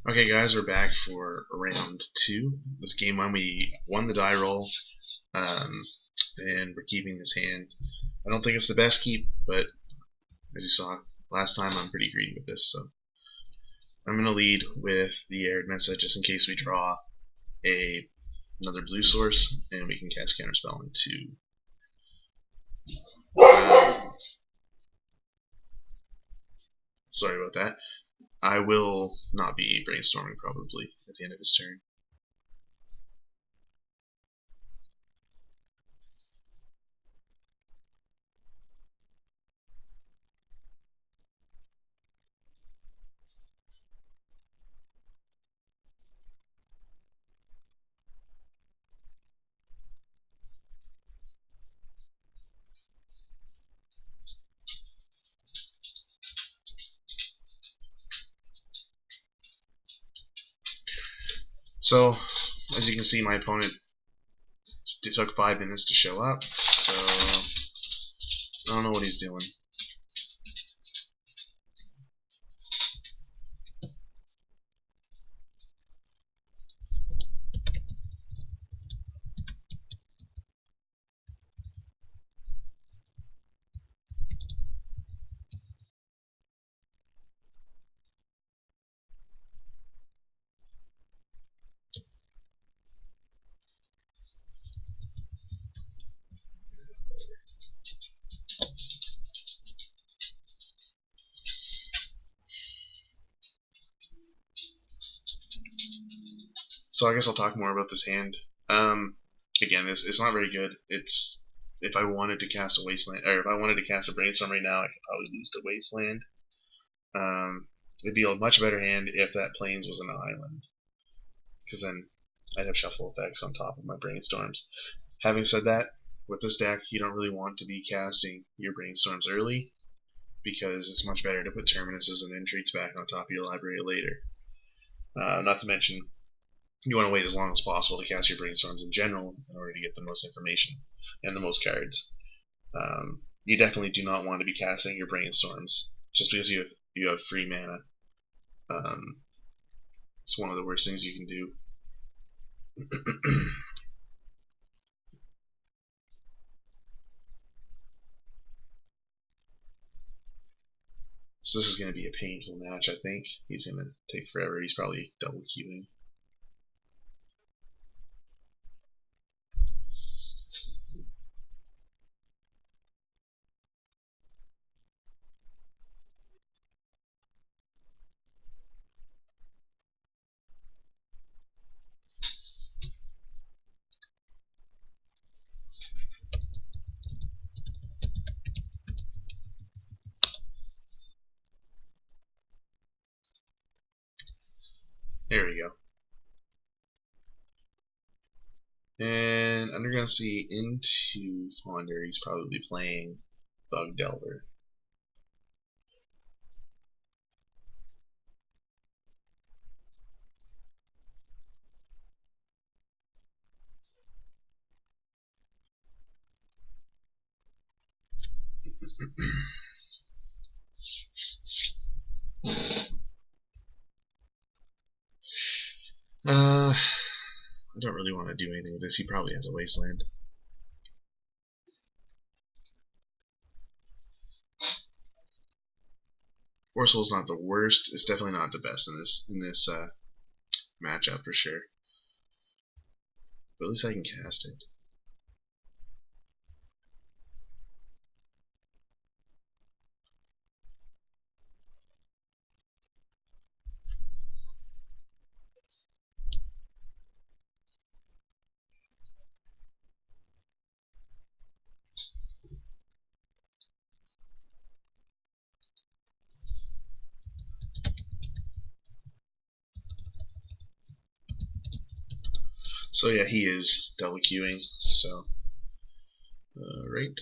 Okay, guys, we're back for round two. This game one, we won the die roll, um, and we're keeping this hand. I don't think it's the best keep, but as you saw last time, I'm pretty greedy with this. So I'm going to lead with the aired message just in case we draw another blue source, and we can cast Counterspell into. Sorry about that. I will not be brainstorming probably at the end of this turn. So, as you can see, my opponent took 5 minutes to show up, so I don't know what he's doing. So I guess I'll talk more about this hand. Again, it's not very good. It's if I wanted to cast a wasteland, or if I wanted to cast a brainstorm right now, I could probably lose to wasteland. It'd be a much better hand if that plains was an island, because then I'd have shuffle effects on top of my brainstorms. Having said that, with this deck, you don't really want to be casting your brainstorms early, because it's much better to put terminuses and intrigues back on top of your library later. Not to mention, you want to wait as long as possible to cast your brainstorms in general in order to get the most information and the most cards. You definitely do not want to be casting your brainstorms just because you have free mana. It's one of the worst things you can do. So this is going to be a painful match, I think. He's going to take forever. He's probably double queuing. There we go. And Underground Sea into Ponder. He's probably playing Bug Delver. I don't really want to do anything with this. He probably has a wasteland. Forceful's not the worst. It's definitely not the best in this matchup for sure. But at least I can cast it. So yeah, he is double queuing. So right.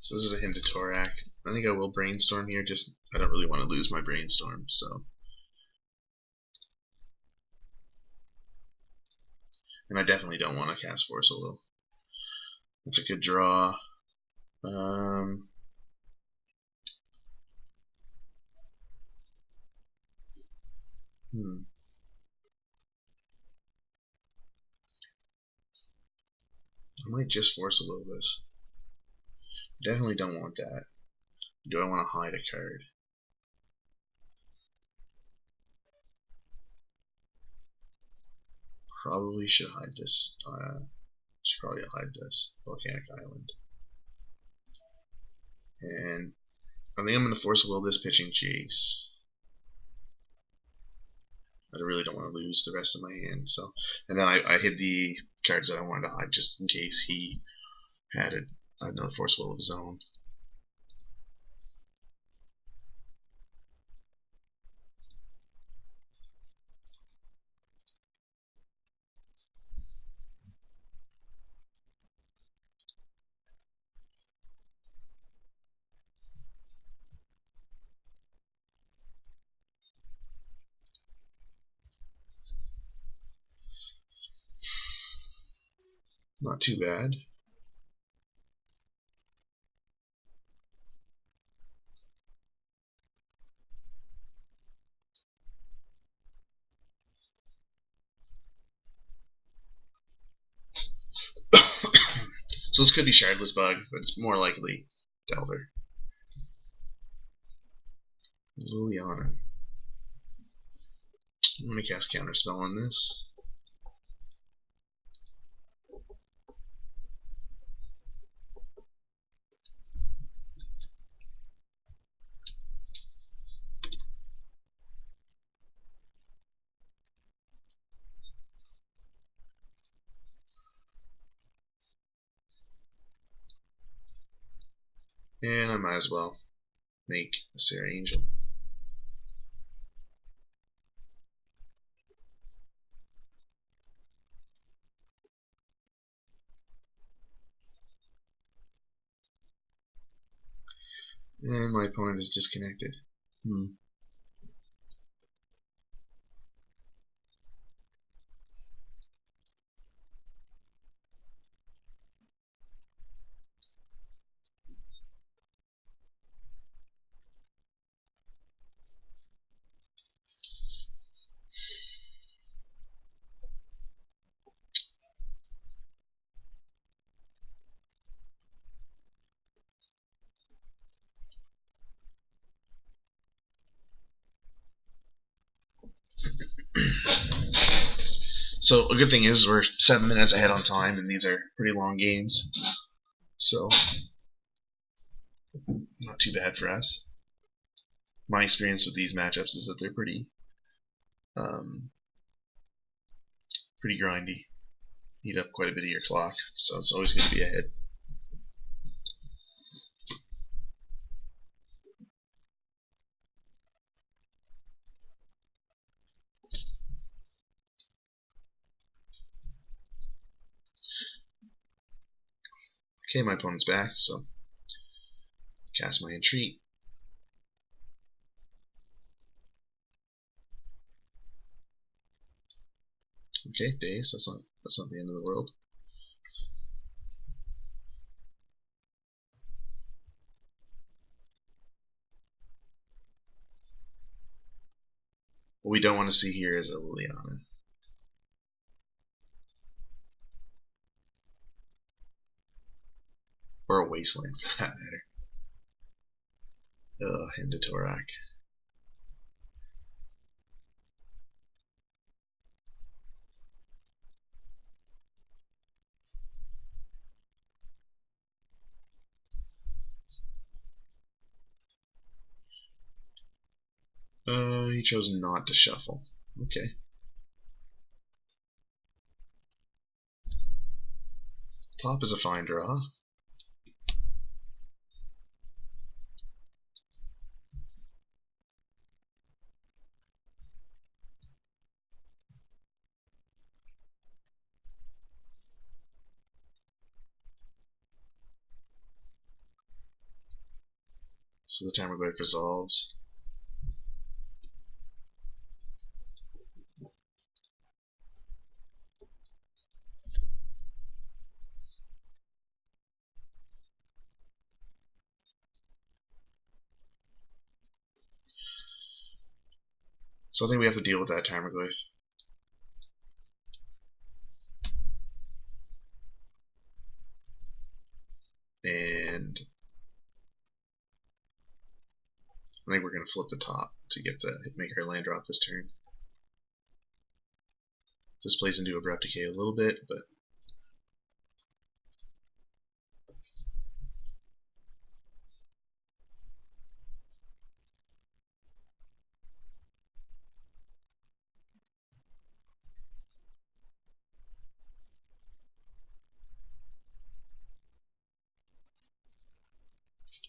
So this is a hint to Torak. I think I will brainstorm here. Just I don't really want to lose my brainstorm. So And I definitely don't want to cast Force of Will. That's a good draw. I might just Force of Will this. Definitely don't want that. Do I want to hide a card? Probably should hide this. Should probably hide this volcanic island. And I think I'm going to Force of Will this pitching chase. I really don't want to lose the rest of my hand. So, and then I hid the cards that I wanted to hide just in case he had another Force of Will of his own. Not too bad. So this could be Shardless Bug, but it's more likely Delver. Liliana. I'm going to cast Counterspell on this. And I might as well make a Sarah Angel. And my opponent is disconnected. So a good thing is we're 7 minutes ahead on time, and these are pretty long games. So not too bad for us. My experience with these matchups is that they're pretty grindy. Eat up quite a bit of your clock, so it's always good to be ahead. Okay, my opponent's back, so cast my Entreat. Okay, daze. That's not the end of the world. What we don't want to see here is a Liliana. Or a Wasteland, for that matter. Ugh, into Torak. He chose not to shuffle. Okay. Top is a fine draw. So the timer break resolves. So I think we have to deal with that Tarmogoyf. And I think we're going to flip the top to make our land drop this turn. This plays into Abrupt Decay a little bit, but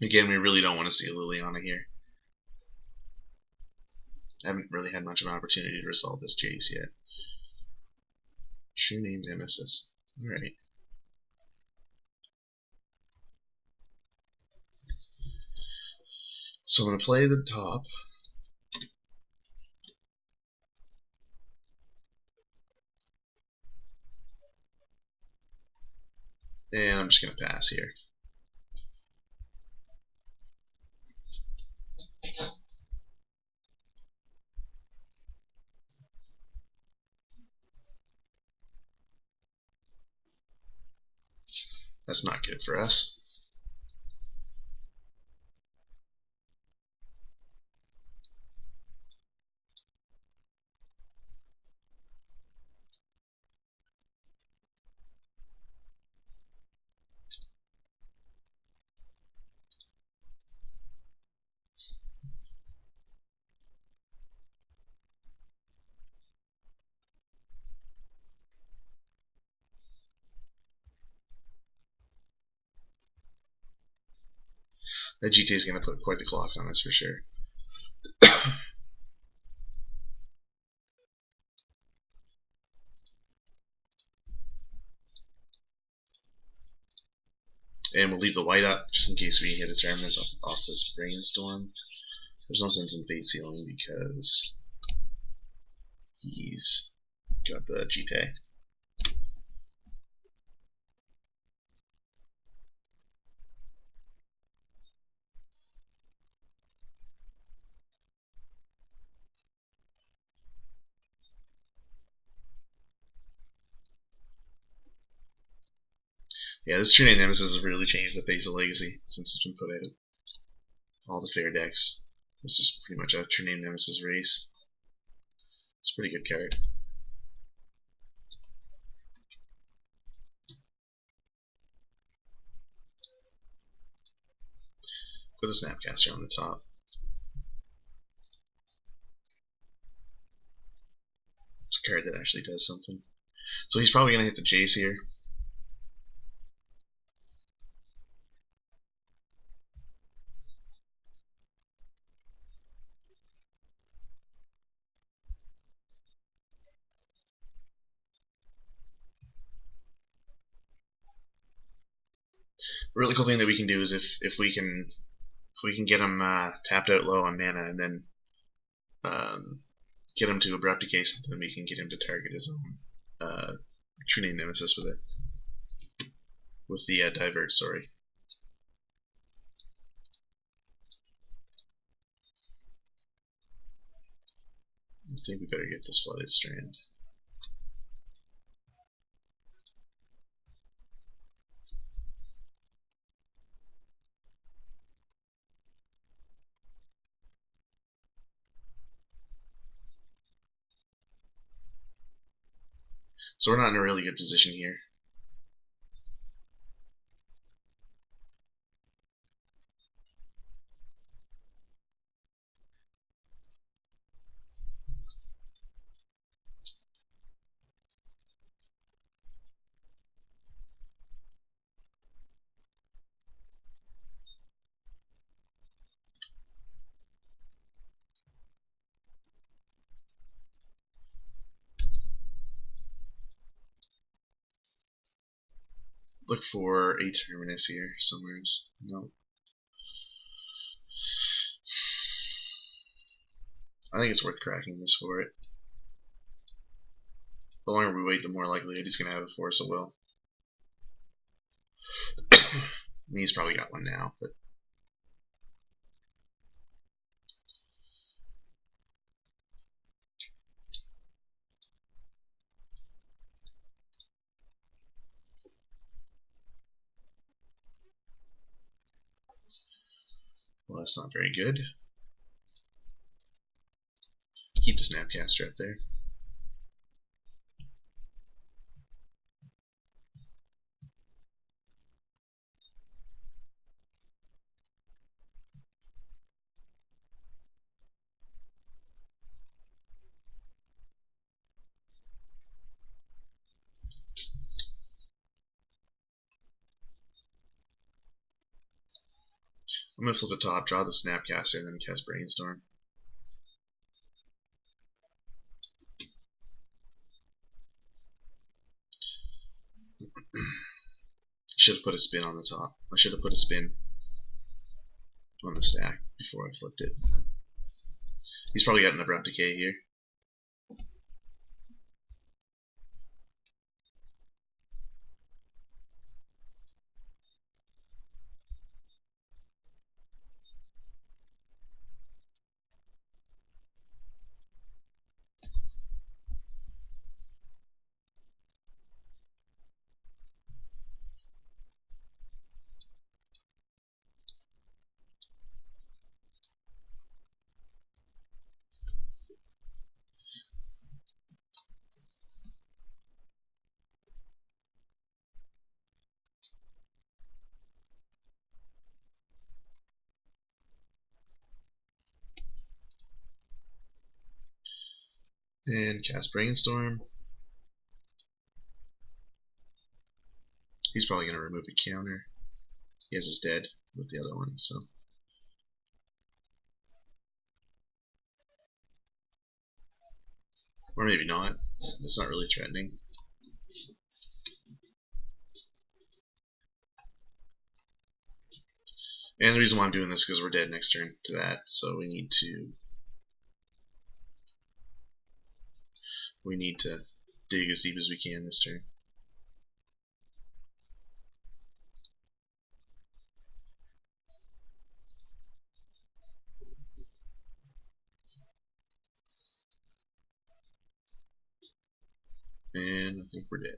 again, we really don't want to see a Liliana here. I haven't really had much of an opportunity to resolve this Jace yet. True Name Nemesis. Alright. So I'm going to play the top. And I'm just going to pass here. That's not good for us. That GT is going to put quite the clock on us for sure. And we'll leave the white up just in case we hit a Terminus off this Brainstorm. There's no sense in Fate Sealing because he's got the GT. Yeah, this True Name Nemesis has really changed the face of Legacy since it's been put out. All the fair decks. It's just pretty much a True Name Nemesis race. It's a pretty good card. Put a Snapcaster on the top. It's a card that actually does something. So he's probably going to hit the Jace here. A really cool thing that we can do is if we can get him tapped out low on mana and then get him to Abrupt Decay something, then we can get him to target his own True Name Nemesis with it. With the Divert, sorry. I think we better get this Flooded Strand. So we're not in a really good position here. Look for a Terminus here somewhere. No. I think it's worth cracking this for it. The longer we wait, the more likely he's going to have a Force of Will. He's probably got one now, but Well, that's not very good. Keep the Snapcaster up there. I'm going to flip the top, draw the Snapcaster, and then cast Brainstorm. Should have put a spin on the top. I should have put a spin on the stack before I flipped it. He's probably got an Abrupt Decay here. And cast Brainstorm. He's probably going to remove a counter. He has his dead with the other one, so. Or maybe not. It's not really threatening. And the reason why I'm doing this is because we're dead next turn to that, so we need to dig as deep as we can this turn. And I think we're dead.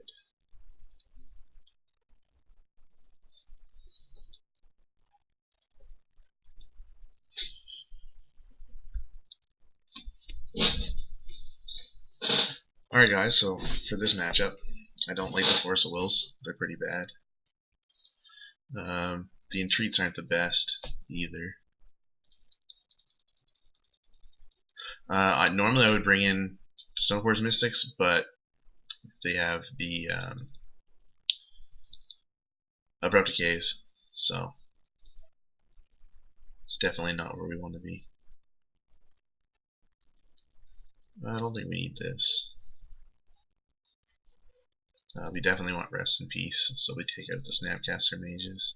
Alright guys, so for this matchup, I don't like the Force of Wills. They're pretty bad. The Entreats aren't the best either. Normally I would bring in Stoneforge Mystics, but they have the Abrupt Decays, so it's definitely not where we want to be. I don't think we need this. We definitely want Rest in Peace, so we take out the Snapcaster Mages.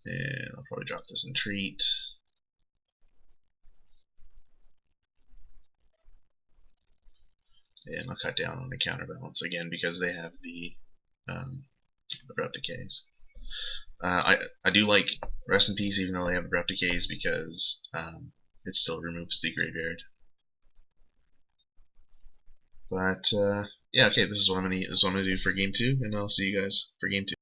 And I'll probably drop this Entreat. And I'll cut down on the counterbalance again because they have the Abrupt Decays. I do like Rest in Peace even though they have Abrupt Decays because it still removes the graveyard. But yeah, okay, this is what I'm gonna do for game 2, and I'll see you guys for game 2.